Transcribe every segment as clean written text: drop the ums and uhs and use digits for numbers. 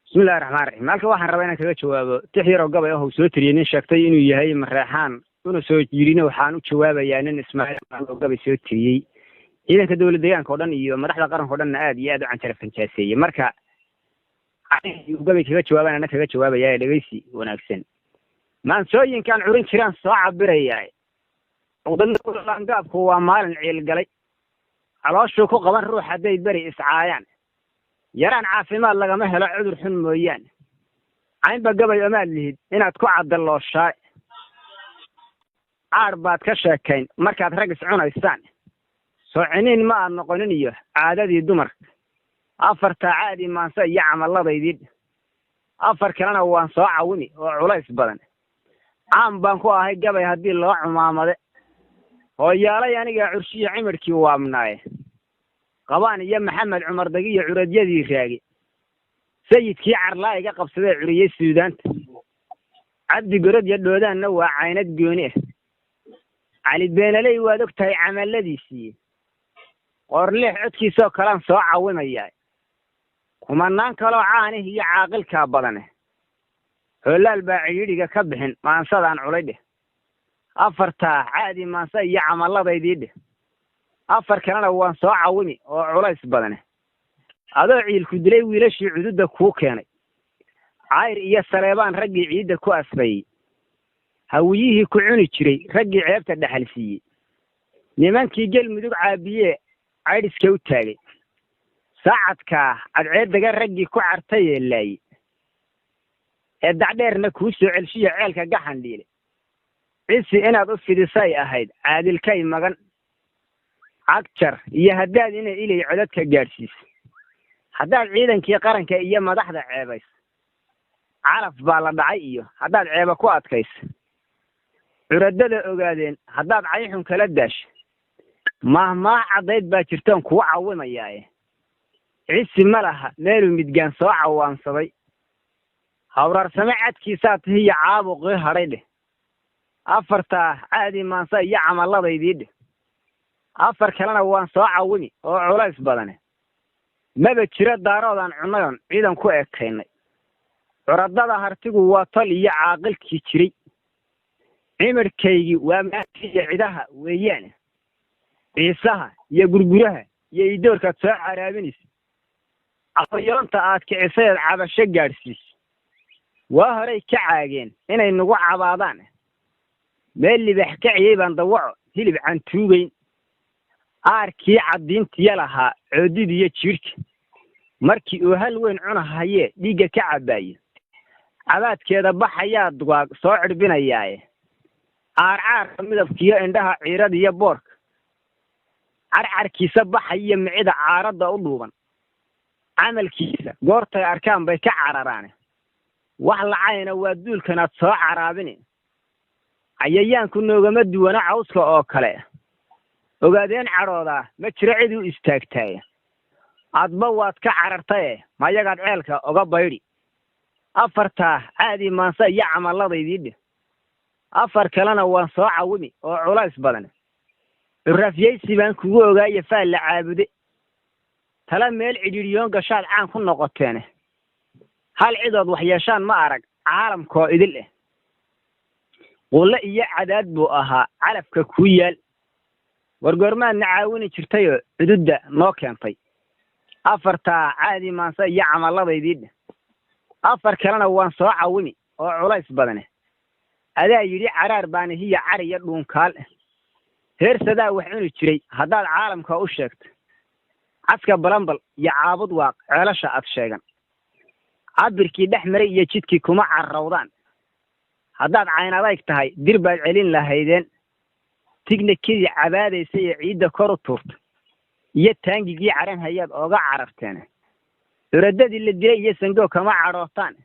بسم الله الرحمن الرحيم مالك waxaan rabaa inaan kaga jawaabo tixyar oo gabay ah oo soo tiriyay nin sheegtay inuu yahay mareexaan una soo jiirina waxaan u jawaabayaa nin Ismaaciil oo gabay soo tiriyay ciidanka dawladda deegaanka oo dhan iyo madaxda qaranka oo dhan aad iyo aad u canjara fanjaaseeyay marka uu gabay kaga jawaabana kaga jawaabayaa dhageysi wanaagsan maansooyinkan curin jiraan soo cabirayay wadada langaabku waa maalin ciil galay calooshu ku qaban ruux haday bari iscaayaan yaraan caafimaad lagama helo cudur xun mooyaan aynba gabay amaad lihid inaad ku cadalooshaa aar baad ka sheekayn markaad rag is cunaysaan soociniin ma aad noqonin iyo caadadii dumar afarta caadi maansa iyo camaladeydii afar kalena waan soo caawimi oo culays badan aan baan ku ahay gabay hadii loo cumaamade oo yaalay aniga curshiyo cimirkii waabnaaye qabaan iyo maxamed cumar dagiyo curadyadii raagi sayidkii carlaa iga qabsaday curiyay suudaanta cabdi gorod iyo dhoodana waa caynad gooni ah cali beenaley waad ogtahay camaladiisii qorleex codkiisoo kalaan soo caawimaya kumanaan kaloo caani iyo caaqilka badan holaal baa ciriiriga ka bixin maansadaan culaydhe afarta caadi maansa iyo camaladeydii afar kalena waan soo caawimi oo culays badan adoo ciilku dilay wiilashii cududda ku keenay cayr iyo saleebaan raggii ciidda ku asfay hawiyihii ku cuni jiray raggii ceebta dhaxalsiiyay nimankii galmudug caabiye caydiska u taagay saacadka cadceedaga raggii ku cartay yeelay ee dacdheerna ku soo celshiyo ceelka gaxan dhiile cisi inaad u fidisay ahayd caadilkay magan agjar iyo hadaad inay ilay codadka gaarsiis hadaad ciidankii qaranka iyo madaxda ceebays calaf baa la dhacay iyo hadaad ceeba ku adkays curadada ogaadeen hadaad cayxun kala daash mahmaa cadayd baa jirtaan kuwa caawimayaaye cisi malaha meelu midgaan soo cawaansaday hawrarsame cadkiisaa tihiyo caabuqii hadhay afarta caadi maansa iyo camaladeydii afar kalena waan soo caawimi oo culays badan maba jira daaroodan cunayon ciidan ku eekaynay curadada hartigu waa tal iyo caaqilkii jiray cimirkaygi waa maatiya cidaha weeyaan ciisaha iyo gurguraha iyo idoorka soo caraabinaysa aqoonta aad kicisay cabasho gaarsiis waa horay ka caageen inay nagu cabaadaan meel libax ka ciyay baan dawaco hilib cantuugayn aarkii cadiintiya lahaa coodid iyo jiirka markii uu hal weyn cunahaye dhiigga ka cabaaya cabaadkeeda baxayaa dugaag soo cirbinayaaye aarcaarka midabkiiyo indhaha ciirada iyo boorka carcarkiisa baxaya micida caaradda u dhuuban camalkiisa goortay arkaan bay ka cararaan wax lacayna waa duulkanaad soo caraabini cayayaanku noogama duwana cawska oo kale ogaadeen cadhooda ma jiro cid u istaagtay adba waad ka carartay mayagaad ceelka uga baydi afarta caadi maansa iyo camaladeydii afar kalena waan soo caawimi oo culays badan rafyaysi baan kugu ogaayay faal la caabude tala meel cidhiiriyoon gashaad caan ku noqoteen hal cidood wax yeeshaan ma arag caalamkoo idil qulle iyo cadaad buu ahaa calafka ku yaal wargoormaadna caawini jirtayoo cududda noo keentay afarta caadi maansa iyo camaladeydii afar kalena waan soo caawimi oo culays badan adaa yidhi caraar baana hiya cariya dhuunkaal heersadaa wax cuni jiray haddaad caalamka u sheegto caska balambal iyo caabud waaq ceelasha aad sheegan cabirkii dhex maray iyo jidkii kuma carrawdaan haddaad cayn adayg tahay dir baad celin lahaydeen tignikidii cabaadaysa ee ciidda kor u tuurta iyo taangigii caran hayaad ooga cararteen curadadii la dilay iyo sangoo kama cadhootaan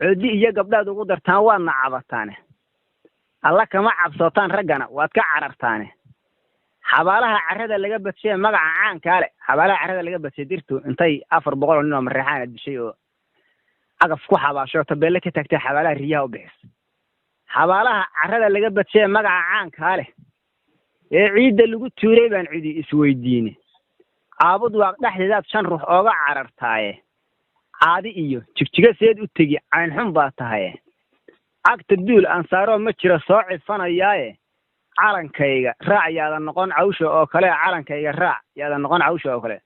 coodi iyo gabdhaad ugu dartaan waadna cabataan alla kama cabsootaan raggana waad ka carartaan xabaalaha carrada laga badshay magaca caanka leh xabaalaha carrada laga badshay dirtu intay 400 nin oo mareexaan dishay oo agaf ku xabaasho tabeelle ka tagtay xabaalaha riyaha u bixis xabaalaha carrada laga badshay magaca caanka leh ee ciidda lagu tuuray baan cidi isweydiinay caabud waa dhaxdeedaad 5 ruux ooga carartaaye caadi iyo jigjiga seed u tegi cayn xun baa tahay agta duul ansaaro ma jiro soo cifanayaaye calankayga raac yaada noqon cawsha oo kale calankayga raac yaada noqon cawsha oo kale